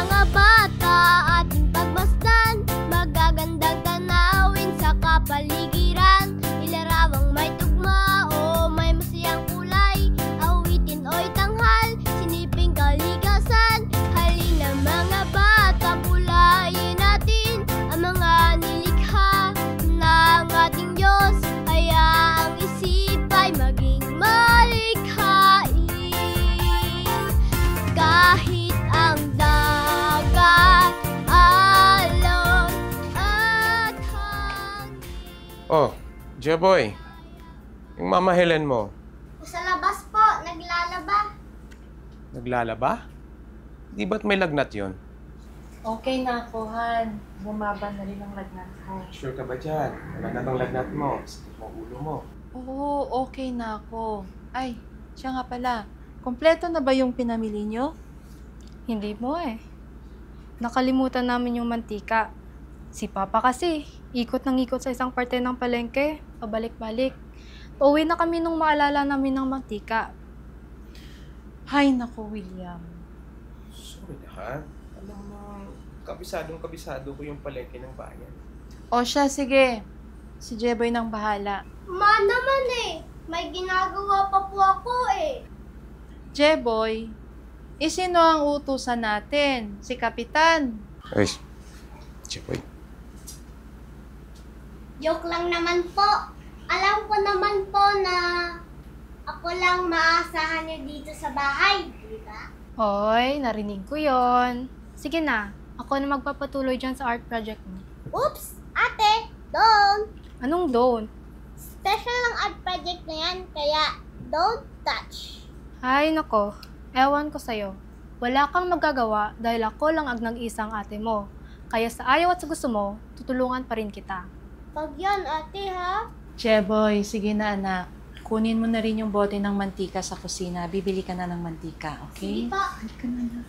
mga bata, ating pagmasdan, magagandang tanawin sa kapaligiran. Ilarawang may tugma o may masayang kulay, awitin o'y tanghal, siniping kalikasan. Halina mga bata, bulayin natin ang mga nilikha ng ating Diyos. Hayaang isip ay maging malikhain. Kahit ang dagat, alon at hangin. Oh, Jeboy, yung Mama Helen mo, Sa labas po, naglalaba. naglalaba? Di ba't may lagnat yun? Okay na ako, Han. Bumaba na rin ang lagnat ko. Sure ka ba dyan? Wala na bang lagnat mo? Sakit mo ulo mo. Oo, okay na ako. Ay, siya nga pala. Kompleto na ba yung pinamili nyo? Hindi mo eh. Nakalimutan namin yung mantika. Si Papa kasi, ikot ng ikot sa isang parte ng palengke, pabalik-balik. Pauwi na kami nung maalala namin ng mantika. Hay nako, William. Sorry na, ha? Alam mo, kabisado ko yung palengke ng bayan. O siya, sige. Si Jeboy nang bahala. Ma naman eh, may ginagawa pa po ako eh. Jeboy, sino ang utusan natin? Si Kapitan. Ay, Jeboy. Joke lang naman po. Alam ko naman po na ako lang maasahan niyo dito sa bahay, di ba? Hoy, narinig ko yon. Sige na, ako na magpapatuloy dyan sa art project mo. Oops! Ate! Don't! Anong don't? Special ang art project na yan, kaya don't touch. Ay, nako. Ewan ko sa'yo. Wala kang magagawa dahil ako lang ang nag-isang ate mo. Kaya sa ayaw at sa gusto mo, tutulungan pa rin kita. Pag yan, ate ha? Jeboy, sige na anak. Kunin mo na rin yung bote ng mantika sa kusina. Bibili ka na ng mantika, okay? Sige pa. Halika na na.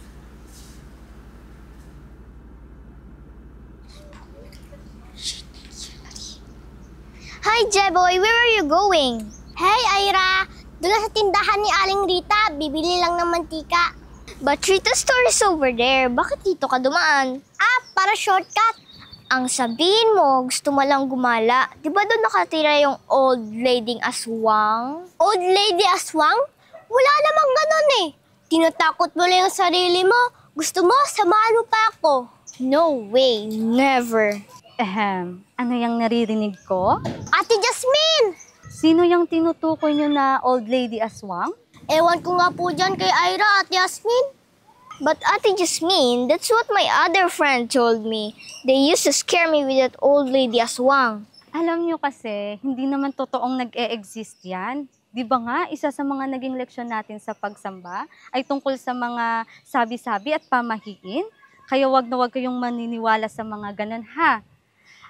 Hi, Jeboy! Where are you going? Hey, Ira! Doon sa tindahan ni Aling Rita, bibili lang ng mantika. But Rita's store is over there. Bakit dito ka dumaan? Ah, para shortcut. Ang sabihin mo, gusto mo lang gumala. Di ba doon nakatira yung old lady aswang? Old lady aswang? Wala namang ganun eh. Tinatakot mo lang yung sarili mo. Gusto mo, samahan mo pa ako. No way, never. Ano yung naririnig ko? Ate Jasmine! Sino yung tinutukoy nyo na old lady aswang? Ewan ko nga po dyan kay Ira at Yasmin. But Ate Jasmine, that's what my other friend told me. They used to scare me with that old lady aswang. Alam nyo kasi, hindi naman totoong nag-e-exist yan. Di ba nga, isa sa mga naging leksyon natin sa pagsamba ay tungkol sa mga sabi-sabi at pamahiin? Kaya wag na wag kayong maniniwala sa mga ganun ha.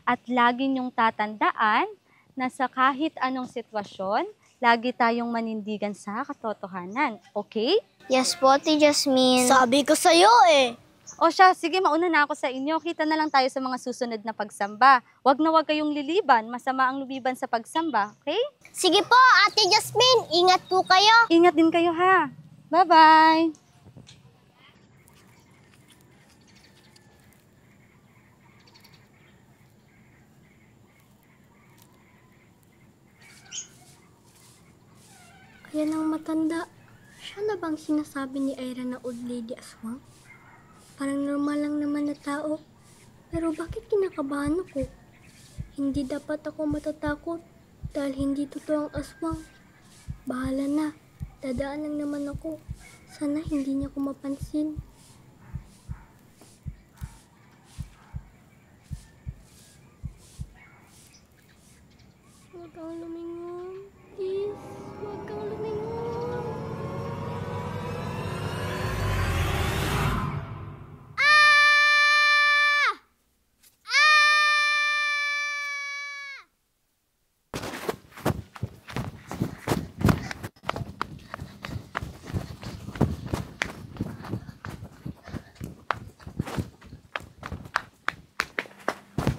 At lagi nyong tatandaan na sa kahit anong sitwasyon, lagi tayong manindigan sa katotohanan. Okay? Yes po, Ate Jasmine. Sabi ko sa'yo eh. O siya, sige, mauna na ako sa inyo. Kita na lang tayo sa mga susunod na pagsamba. Wag na wag kayong liliban. Masama ang lumiban sa pagsamba, okay? Sige po, Ate Jasmine. Ingat po kayo. Ingat din kayo ha. Bye-bye! Yan ang matanda. Siya na bang sinasabi ni Ira na old lady aswang? Parang normal lang naman na tao. Pero bakit kinakabahan ako? Hindi dapat ako matatakot dahil hindi totoo ang aswang. Bahala na. Dadaan lang naman ako. Sana hindi niya ako mapansin. Huwag kang lumingon. Please, huwag kang lumingon.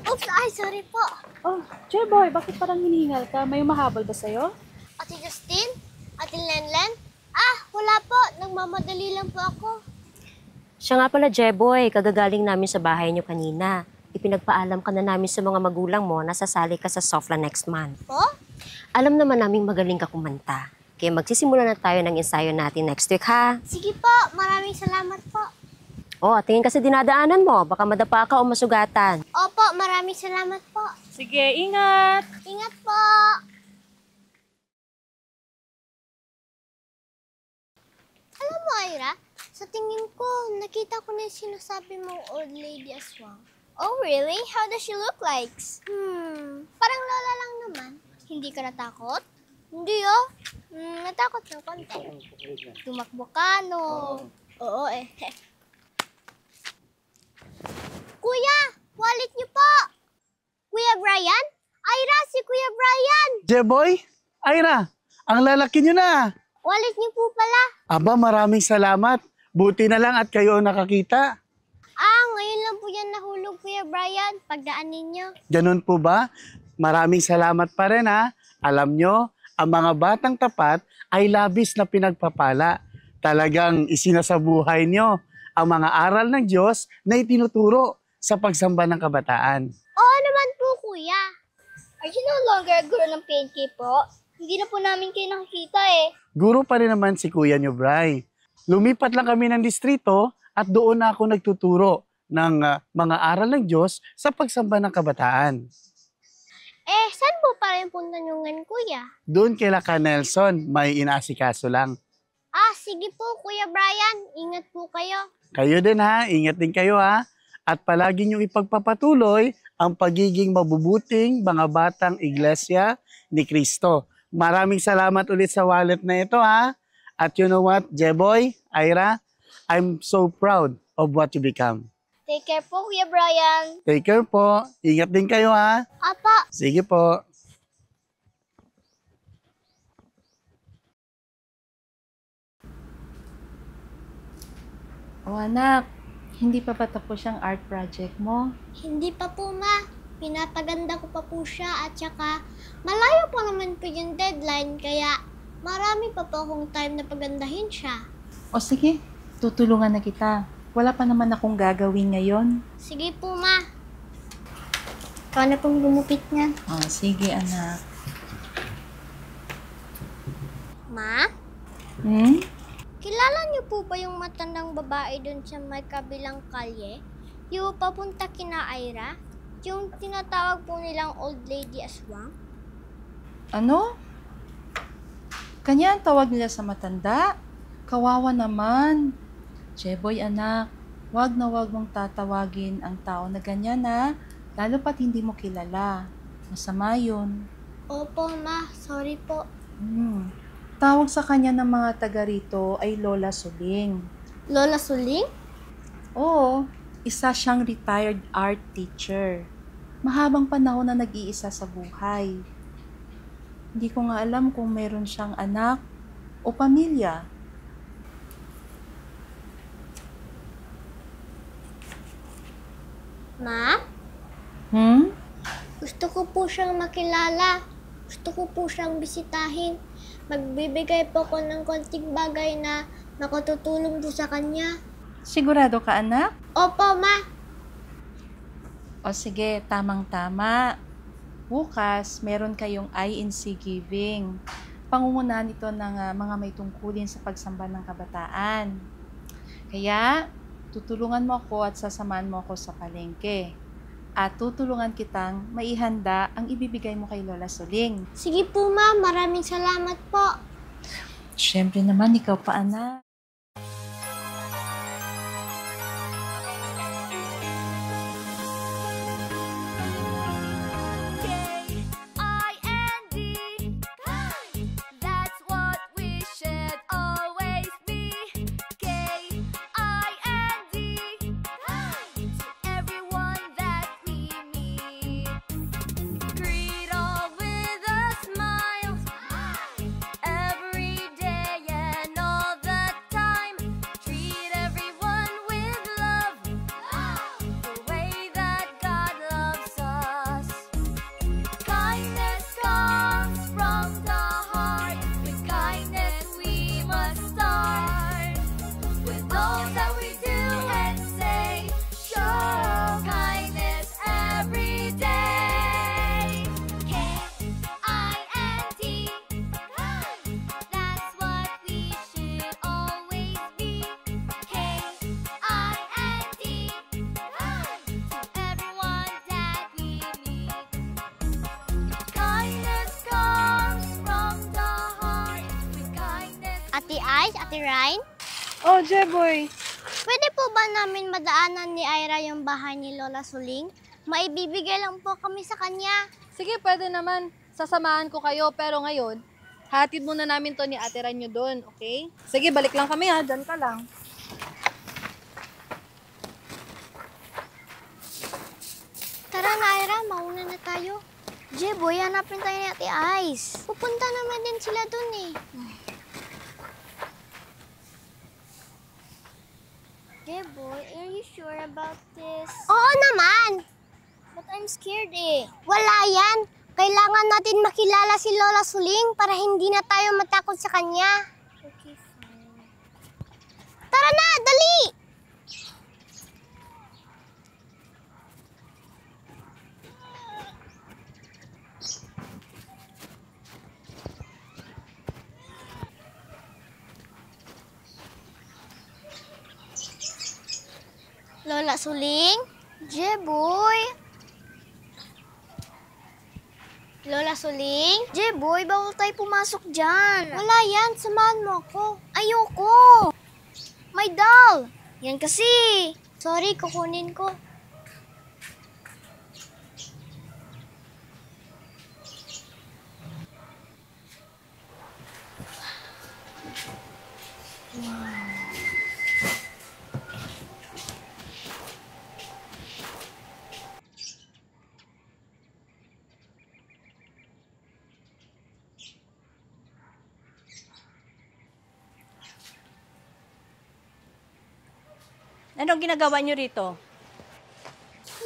Oops, ay, sorry po. Oh, Jeboy, bakit parang hinihingal ka? May umahabol ba sa'yo? Ate Justine? Ate Lenlen? Ah, wala po. Nagmamadali lang po ako. Siya nga pala, Jeboy, kagagaling namin sa bahay niyo kanina. Ipinagpaalam ka na namin sa mga magulang mo na sasali ka sa Sofla next month. Po? Alam naman naming magaling ka kumanta. Kaya magsisimula na tayo ng ensayo natin next week, ha? Sige po, maraming salamat po. Oh, tingin kasi dinadaanan mo. Baka madapa ka o masugatan. Opo, maraming salamat po. Sige, ingat! Ingat po! Alam mo, Ira, sa tingin ko, nakita ko na yung sinasabi mong old lady aswang. Oh, really? How does she look like? Parang lola lang naman. Hindi ka natakot? Hindi, oh. Natakot ng konti. Tumakbo ka, no? Oo, eh. Kuya, wallet niyo po! Kuya Brian? Ira, si Kuya Brian! Jeboy, Ira, ang lalaki nyo na. Wallet niyo po pala. Aba, maraming salamat. Buti na lang at kayo nakakita. Ngayon lang po yan nahulog, Kuya Brian. Pagdaan ninyo. Ganun po ba? Maraming salamat pa rin, ha. Alam nyo, ang mga batang tapat ay labis na pinagpapala. Talagang isinasabuhay nyo ang mga aral ng Diyos na itinuturo sa pagsamba ng kabataan. Oo naman po, Kuya. Are you no longer a guru ng PNK po? Hindi na po namin kayo nakikita eh. Guro pa rin naman si Kuya nyo, Bray. Lumipat lang kami ng distrito at doon na ako nagtuturo ng mga aral ng Diyos sa pagsamba ng kabataan. Saan po pa rin punta nyo ngayon, Kuya? Doon kila ka Nelson, may inaasikaso lang. Sige po, Kuya Brian. Ingat po kayo. Kayo din ha, ingat din kayo ha. At palagi niyong ipagpapatuloy ang pagiging mabubuting mga batang iglesia ni Kristo. Maraming salamat ulit sa wallet na ito ha. At you know what, Jeboy, Ira, I'm so proud of what you become. Take care po, Kuya Brian. Take care po. Ingat din kayo ha. Apa. Sige po. O anak, hindi pa ba tapos ang art project mo? Hindi pa po, Ma. Pinapaganda ko pa po siya at saka malayo pa naman po yung deadline kaya marami pa po akong time na pagandahin siya. O sige, tutulungan na kita. Wala pa naman akong gagawin ngayon. Sige po, Ma. Ikaw na pong gumupit niyan. O sige anak. Ma? Kilala niyo po ba yung matandang babae doon sa may kabilang kalye? Yung papunta kina Ira? Yung tinatawag po nilang old lady aswang? Ano? Kanya ang tawag nila sa matanda? Kawawa naman. Jeboy anak, wag na wag mong tatawagin ang tao na ganyan ha. Lalo pat hindi mo kilala. Masama yun. Opo, Ma. Sorry po. Tawag sa kanya ng mga taga rito ay Lola Suling. Lola Suling? Oo, isa siyang retired art teacher. Mahabang panahon na nag-iisa sa buhay. Hindi ko nga alam kung meron siyang anak o pamilya. Ma? Gusto ko po siyang makilala. Gusto ko po siyang bisitahin. Magbibigay po ako ng konting bagay na nakatutulong po sa kanya. Sigurado ka anak? Opo, Ma. O sige, tamang-tama. Bukas, meron kayong INC Giving. Pangungunahan ito ng mga may tungkulin sa pagsamba ng kabataan. Kaya, tutulungan mo ako at sasamahan mo ako sa palengke. At tutulungan kitang maihanda ang ibibigay mo kay Lola Suling. Sige po, Ma. Maraming salamat po. Siyempre naman, ikaw pa anak. Every day and all the Ate Ice, Ate Ryan, Oh, Jeboy. pwede po ba namin madaanan ni Ira yung bahay ni Lola Suling? Maibibigay lang po kami sa kanya. Sige, pwede naman. Sasamahan ko kayo, pero ngayon, hatid muna namin to ni Ate Ranyo doon, okay? Sige, balik lang kami ha. Diyan ka lang. Tara na, Ira, mauna na tayo. Jeboy, hanapin tayo ni Ate Ice. Pupunta naman din sila dun eh. Jeboy, are you sure about this? Oo naman! But I'm scared eh. Wala yan. Kailangan natin makilala si Lola Suling para hindi na tayo matakot sa kanya. Okay, fine. Tara na, dali! Lola Suling? Jeboy? Lola Suling? Jeboy, bawal tayo pumasok dyan. Wala yan, samahan mo ako. Ayoko! My doll! Yan kasi. Sorry, kukunin ko. Anong ginagawa niyo rito?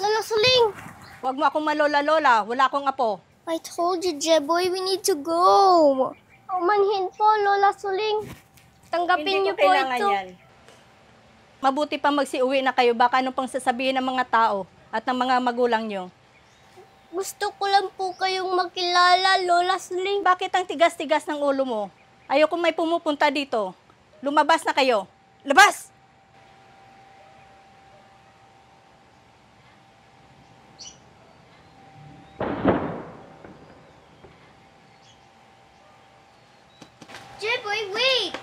Lola Suling! Huwag mo akong malola-lola. Wala akong apo. I told you, Jeboy, we need to go. Umanhin po, Lola Suling. Tanggapin niyo po kailangan ito. yan. Mabuti pa magsiuwi na kayo. Baka anong pang sasabihin ng mga tao at ng mga magulang niyo. Gusto ko lang po kayong makilala, Lola Suling. Bakit ang tigas-tigas ng ulo mo? Ayoko may pumupunta dito. Lumabas na kayo. Labas! Jeboy, wait!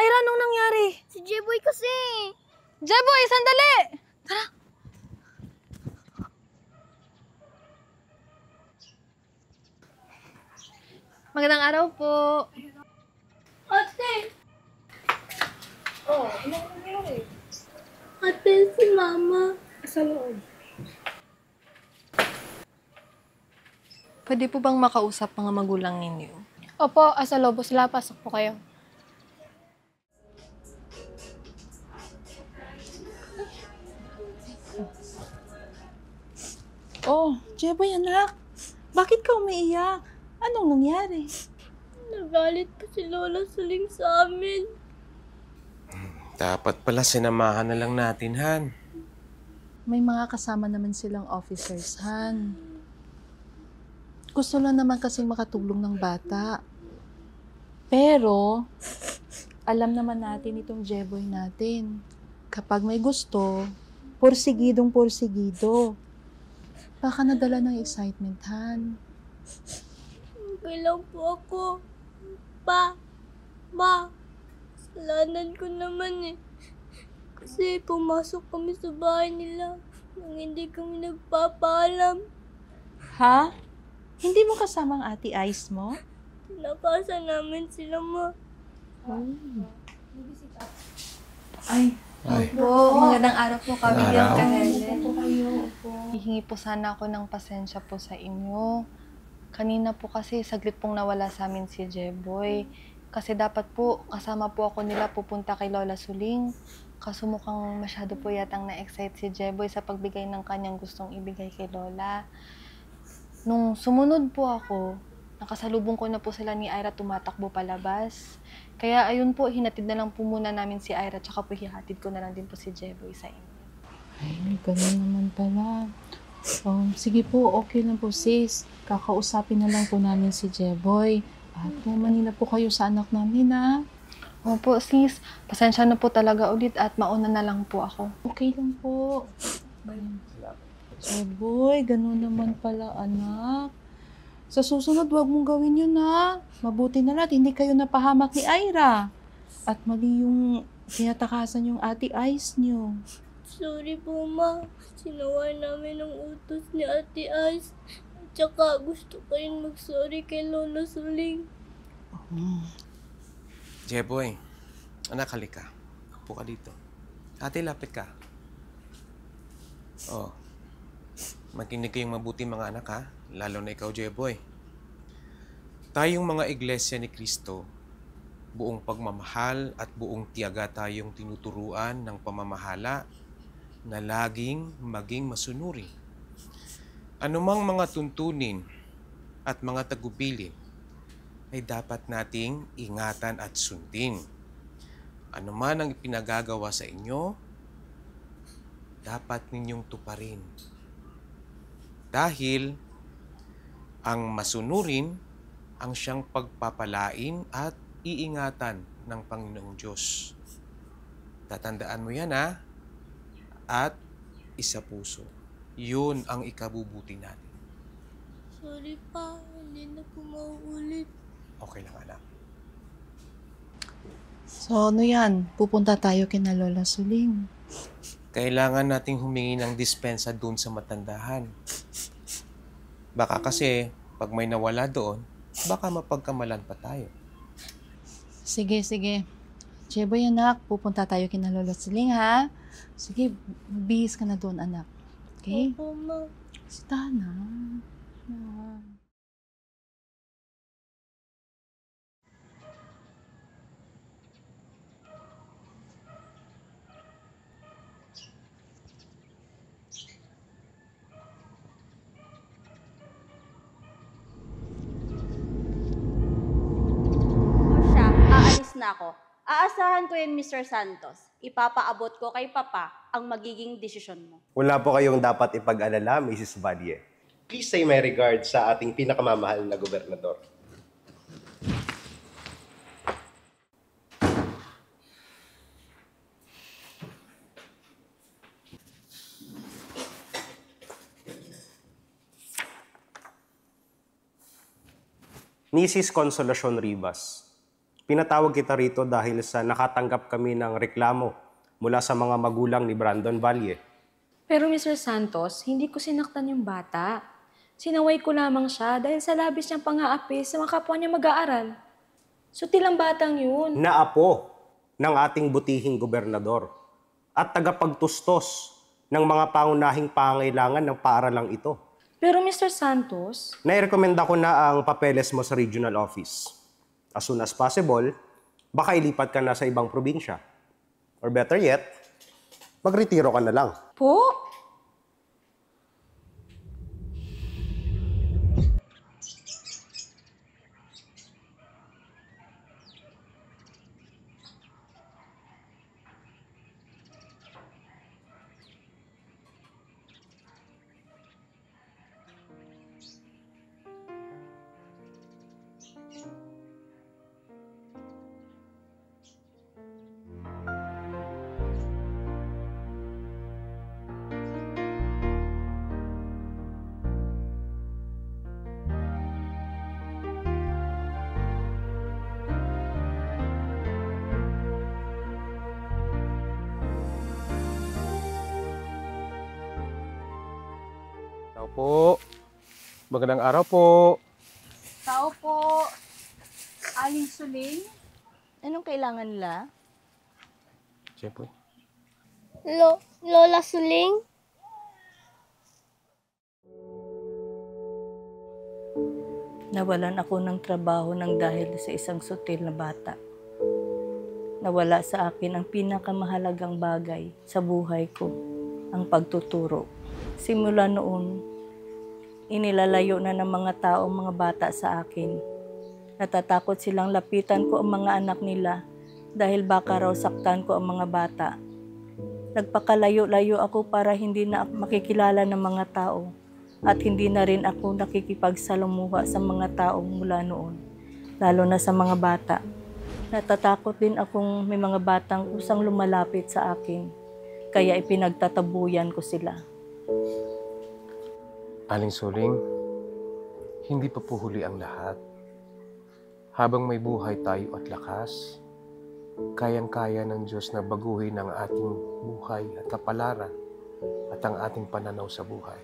Ira, anong nangyari? Si Jeboy kasi. Jeboy, sandali! Tara. Magandang araw po. Ate! Oh, anong nangyari? Ate, si Mama. Sa loob. Pwede po bang makausap mga magulang ninyo? Opo, asa loob sila. Pasok po kayo. Oh, Jeboy anak, bakit ka umiiyak? Anong nangyari? Nagalit po si Lola Suling sa amin. Dapat pala sinamahan na lang natin, Han. May mga kasama naman silang officers, Han. Gusto lang naman kasing makatulong ng bata. Pero, alam naman natin itong Jeboy natin. Kapag may gusto, porsigidong-porsigido. Baka nadala ng excitement, Han. Okay lang po ako. Pa, Ma, kasalanan ko naman eh. Kasi pumasok kami sa bahay nila nang hindi kami nagpapaalam. Ha? Hindi mo kasama ang Ate Ice mo? Tinakasan namin sila, Ma. Ay, Po, magandang araw po kami. Araw. Hihingi po sana ako ng pasensya po sa inyo. Kanina po kasi saglit pong nawala sa amin si Jeboy. Kasi dapat po kasama po ako nila pupunta kay Lola Suling. Kaso mukhang masyado po yatang na-excite si Jeboy sa pagbigay ng kanyang gustong ibigay kay Lola. Nung sumunod po ako, nakasalubong ko na po sila ni Ira tumatakbo palabas. Kaya ayun po, hinatid na lang po muna namin si Ira tsaka po hihatid ko na lang din po si Jeboy sa inyo. ay, ganun naman pala. Sige po, okay lang po sis. Kakausapin na lang po namin si Jeboy. At pumanila po kayo sa anak namin, ha? Opo, sis. Pasensya na po talaga ulit at mauna na lang po ako. Okay lang po. Salamat. Jeboy, ganun naman pala, anak. Sa susunod, huwag mong gawin yun, ha? Mabuti na lang, hindi kayo napahamak ni Ira. At mali yung tinatakasan yung ate Ice niyo. Sorry po, Ma. Sinaway namin ang utos ni Ate Ice. At saka gusto ko rin mag-sorry kay Lola Suling. Jeboy, anak, halika. Upo ka dito. Ate, lapit ka. Oh. Makinig kayong mabuti mga anak, ha? Lalo na ikaw, Jeboy. Tayong mga iglesia ni Kristo, buong pagmamahal at buong tiyaga tayong tinuturuan ng pamamahala na laging maging masunuri. Anumang mga tuntunin at mga tagubilin ay dapat nating ingatan at sundin. Ano man ang ipinagagawa sa inyo, dapat ninyong tuparin. Dahil ang masunurin ang siyang pagpapalain at iingatan ng Panginoong Diyos. Tatandaan mo yan, ha? At isa puso. Yun ang ikabubuti natin. Sorry pa, hindi na po mauulit. Okay lang, anak. So, ano yan? Pupunta tayo kina Lola Suling. Kailangan nating humingi ng dispensa doon sa matandahan. Baka kasi, pag may nawala doon, baka mapagkamalan pa tayo. Sige, sige. Jeboy, anak, pupunta tayo kina Lola Suling, ha? Sige, magbihis ka na doon, anak. Okay? Opo, Ma. Sita na. Siya, aalis na ako. Aasahan ko yan, Mr. Santos. Ipapaabot ko kay Papa ang magiging desisyon mo. Wala po kayong dapat ipag-alala, Mrs. Valle. Please say my regards sa ating pinakamamahal na gobernador. Mrs. Consolacion Rivas, pinatawag kita rito dahil sa nakatanggap kami ng reklamo mula sa mga magulang ni Brandon Valle. Pero Mr. Santos, hindi ko sinaktan yung bata. Sinaway ko lamang siya dahil sa labis niyang pang-aapi sa mga kapwa niya mag-aaral. Sutil ang batang yun. Naapo ng ating butihing gobernador at tagapagtustos ng mga pangunahing pangailangan ng paaralang ito. Pero Mr. Santos... Nairekomenda ko na ang papeles mo sa regional office. As soon as possible, baka ilipat ka na sa ibang probinsya. Or better yet, magretiro ka na lang. Po? Tao po. Magandang araw po. Tao po. Aling Suling. Anong kailangan nila? Jeboy. Lola Suling? Nawalan ako ng trabaho ng dahil sa isang sutil na bata. Nawala sa akin ang pinakamahalagang bagay sa buhay ko, ang pagtuturo. Simula noon, inilalayo na ng mga tao ang mga bata sa akin. Natatakot silang lapitan ko ang mga anak nila dahil baka raw saktan ko ang mga bata. Nagpakalayo-layo ako para hindi na makikilala ng mga tao at hindi na rin ako nakikipagsalumuha sa mga tao mula noon, lalo na sa mga bata. Natatakot din akong may mga batang kusang lumalapit sa akin, kaya ipinagtatabuyan ko sila. Aling Suling, hindi pa po huli ang lahat. Habang may buhay tayo at lakas, kayang-kaya ng Diyos na baguhin ang ating buhay at kapalaran at ang ating pananaw sa buhay.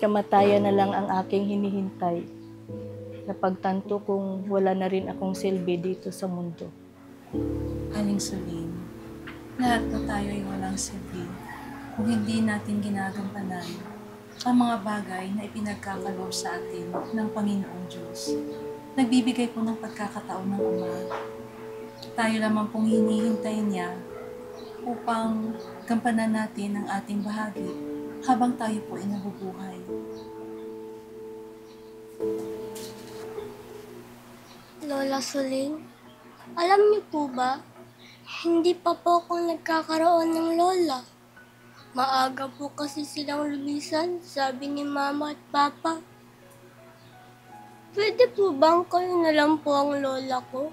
Kamatayan na lang ang aking hinihintay. Napagtanto kong wala na rin akong silbi dito sa mundo. Aling Suling, lahat po tayo ay walang silbi kung hindi natin ginagampanan ang mga bagay na ipinagkakaloob sa atin ng Panginoong Diyos. Nagbibigay po ng pagkakataon ng Ama. Tayo lamang pong hinihintay niya upang gampanan natin ang ating bahagi habang tayo po ay nabubuhay. Lola Suling, alam niyo po ba, hindi pa po ako nagkakaroon ng lola. Maaga po kasi silang lumisan, sabi ni Mama at Papa. Pwede po bang kayo na lang po ang lola ko?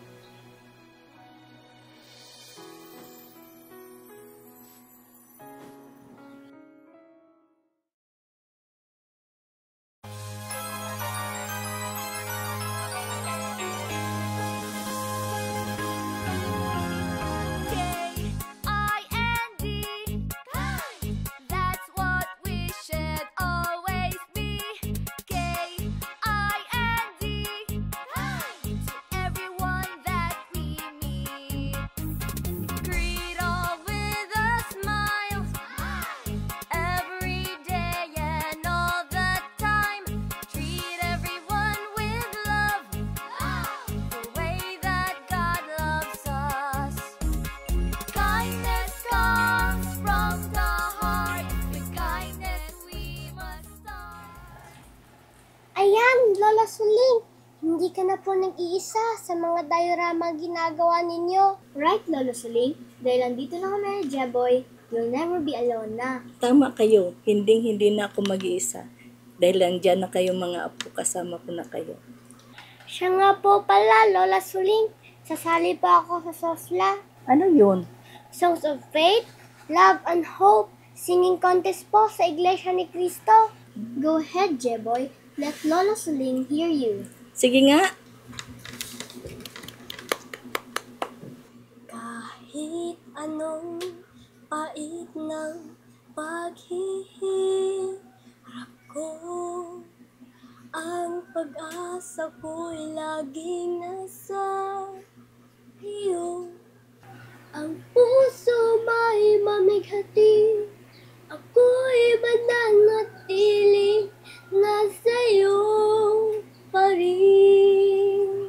Ayan, Lola Suling, hindi ka na po nag-iisa sa mga diorama ginagawa ninyo. Right, Lola Suling? Dahil andito na kami ni Jeboy, you'll never be alone na. Tama kayo, hindi na ako mag-iisa. Dahil nandiyan na kayo mga apo, kasama ko na kayo. Siya nga po pala, Lola Suling. Sasali pa ako sa SOFLA. Ano yun? Songs of Faith, Love and Hope. Singing contest po sa Iglesia ni Cristo. Go ahead, Jeboy. Let Lola Suling hear you. Sige nga. Kahit anong pait ng paghihirap ko, ang pag-asa ko'y laging nasa iyo. Ang puso may mamighati, ako'y mananatiling nasa iyo pa rin.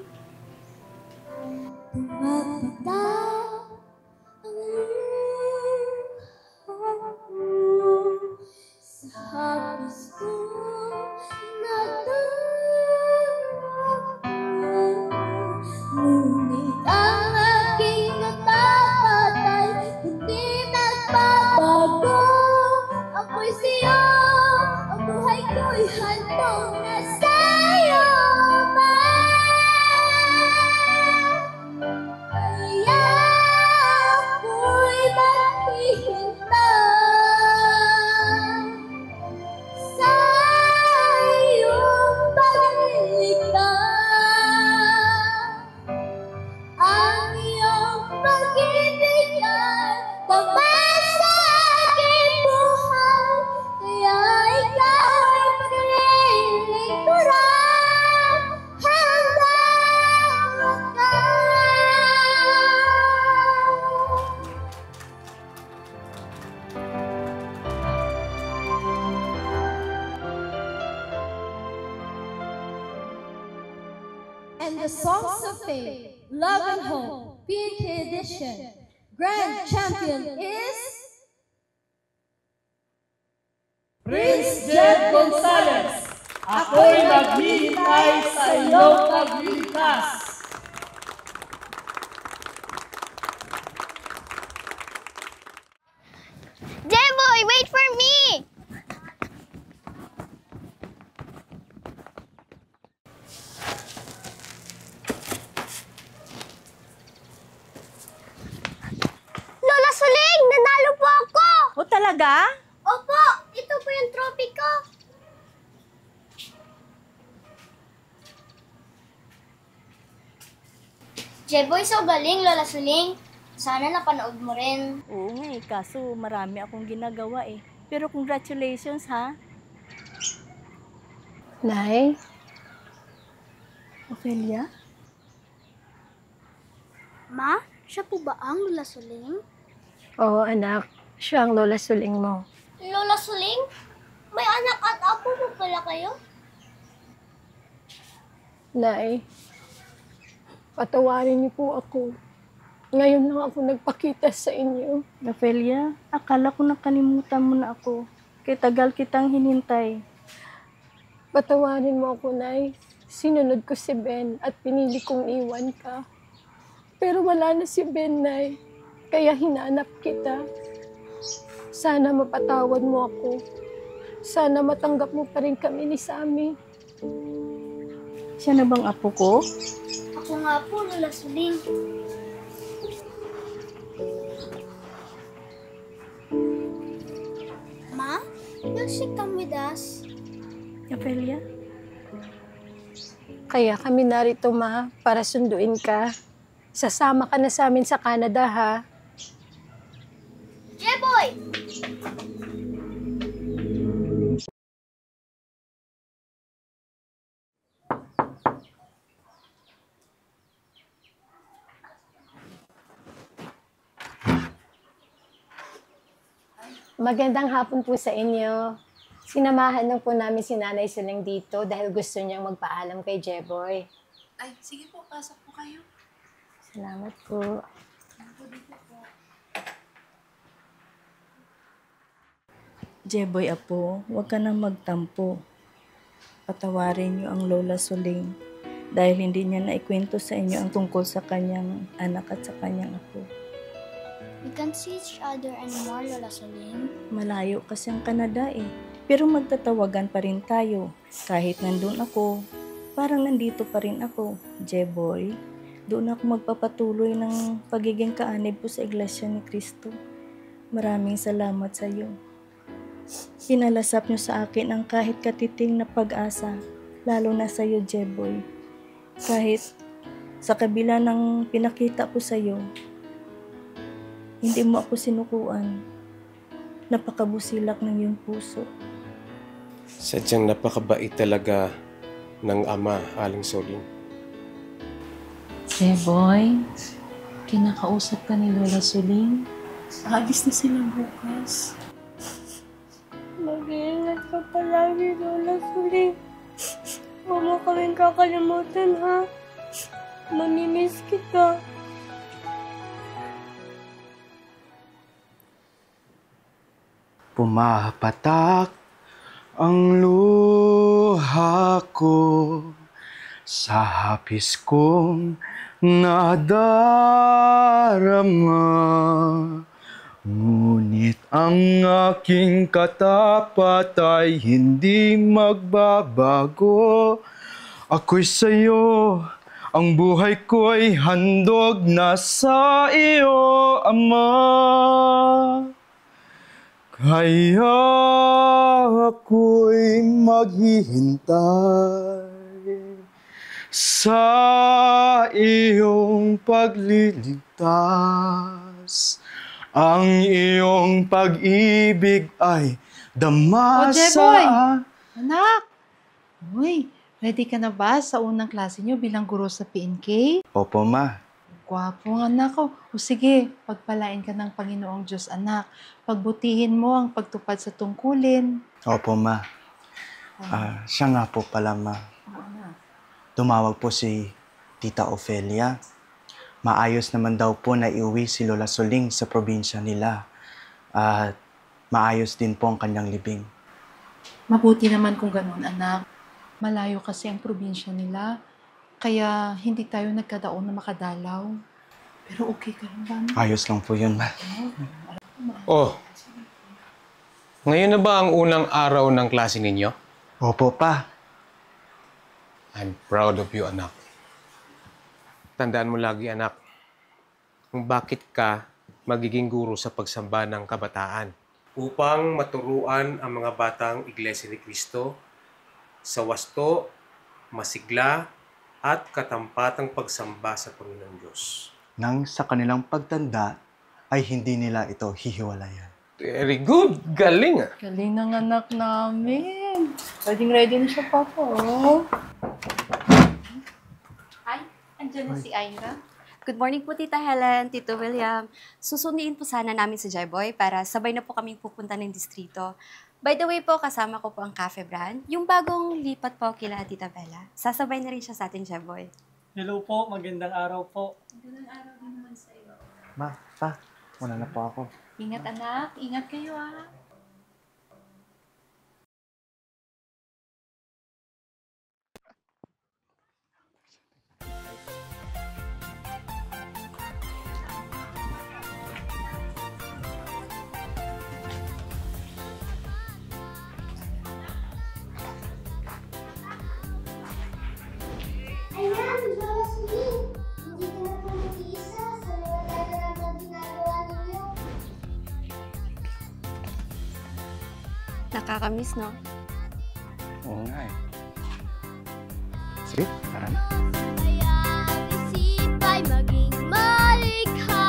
Tumatatak ang luha mo sa hapis ko na darap mo. Ngunit ang aking katapat ay hindi nagbabago. Ako'y siyo, ang buhay ko'y handog na sa'yo pa. Kaya ako'y maghihintay sa iyong paglilikha. Ang iyong pag-ibig ay tapat sa aking buhay. Kaya ikaw ay paglilingkuran hanggang wakas. And the Songs of Faith, Love and Hope, PNK Edition. Grand Champion is Prince Jed Gonzalez, ako'y naghihintay sa iyong pagliligtas. Jeboy, wait for me! Lola Suling, nanalo po ako! O talaga? Talaga? Opo, ito po yung trophy ko. Jeboy, so galing, Lola Suling. Sana napanood mo rin. Oo nga eh, kaso marami akong ginagawa eh. Pero congratulations ha. Nay? Ophelia? Ma, siya po ba ang Lola Suling? Oo, anak. Siya ang lola suling mo. Lola Suling? May anak at apo mo pala kayo? Nay, patawarin niyo po ako. Ngayon lang ako nagpakita sa inyo. Ophelia, akala ko nakalimutan mo na ako. Kaya tagal kitang hinintay. Patawarin mo ako, Nay. Sinunod ko si Ben at pinili kong iwan ka. Pero wala na si Ben, Nay. Kaya hinanap kita. Sana mapatawad mo ako. Sana matanggap mo pa rin kami ni Sammy. Siya na bang apo ko? Ako nga po, Lola Suling. Ma, will she come with us? Ophelia? Kaya kami narito, Ma, para sunduin ka. Sasama ka na sa amin sa Canada, ha? Jeboy! Magandang hapon po sa inyo. Sinamahan lang po namin si Nanay Suling dito dahil gusto niyang magpaalam kay Jeboy. Ay, sige po, pasok po kayo. Salamat po. Jeboy apo, huwag ka nang magtampo. Patawarin niyo ang Lola Suling dahil hindi niya naikwento sa inyo ang tungkol sa kanyang anak at sa kanyang apo. We can't see each other anymore, Lola Suling. Malayo kasi ang Canada eh. Pero magtatawagan pa rin tayo. Kahit nandun ako, parang nandito pa rin ako. Jeboy, doon ako magpapatuloy ng pagiging kaanib po sa Iglesia ni Cristo. Maraming salamat sa iyo. Pinalasap niyo sa akin ang kahit katiting na pag-asa, lalo na sa iyo, Jeboy. Kahit sa kabila ng pinakita ko sa iyo, hindi mo ako sinukuan. Napakabusilak ng iyong puso. Sadyang napakabait talaga ng ama, Aling Suling. Jeboy, kinakausap ka ni Lola Suling? Alis na sila bukas. Mag-iingat ka palagi, Lola Suling. Huwag mo kaming kakalimutan, ha? Mamimiss kita. Pumapatak ang luha ko sa hapis kong nadarama. Ngunit ang aking katapat ay hindi magbabago. Ako'y sa'yo, ang buhay ko'y handog na sa iyo, Ama. Kaya ako'y maghihintay sa iyong pagliligtas. Ang iyong pag-ibig ay dama Jeboy! sa... Anak! Uy, ready ka na ba sa unang klase niyo bilang guro sa PNK? Opo, Ma. Gwapo ang anak ko. O sige, pagpalain ka ng Panginoong Diyos, anak. Pagbutihin mo ang pagtupad sa tungkulin. Opo, Ma. Siya nga po pala, Ma. Tumawag po si Tita Ophelia. Maayos naman daw po na iuwi si Lola Suling sa probinsya nila. At maayos din po ang kanyang libing. Mabuti naman kung ganun, anak. Malayo kasi ang probinsya nila. Kaya hindi tayo nagkadaon na makadalaw. Pero okay ka lang ba? Ayos lang po yun, Ma. Oh, ngayon na ba ang unang araw ng klase ninyo? Opo, Pa. I'm proud of you, anak. Tandaan mo lagi, anak, kung bakit ka magiging guro sa pagsamba ng kabataan. upang maturuan ang mga batang Iglesia ni Cristo sa wasto, masigla, at katampatang pagsamba sa Panginoong Diyos. Nang sa kanilang pagtanda ay hindi nila ito hihiwalayan. Very good! Galing ah! Galing ng anak namin. Ready na siya, Papa. Oh. Ay, andyan na si Ira. Good morning po, Tita Helen, Tito William. Susunduin po sana namin si Jeboy para sabay na po kaming pupunta ng distrito. By the way po, kasama ko po ang Cafe Brand, yung bagong lipat po kila Tita Bella. Sasabay na rin siya sa atin, Jeboy. Hello po, magandang araw po. Magandang araw din naman sa iyo. Ma, pa, muna na po ako. Ingat anak, ingat kayo ah. Ayan, Josie! Hindi ka na po mag-iisa sa mga talagang ginagawa ninyo. Nakakamiss, no? Oo nga eh. Sige, tara na. Kaya ang isip ay maging malikha.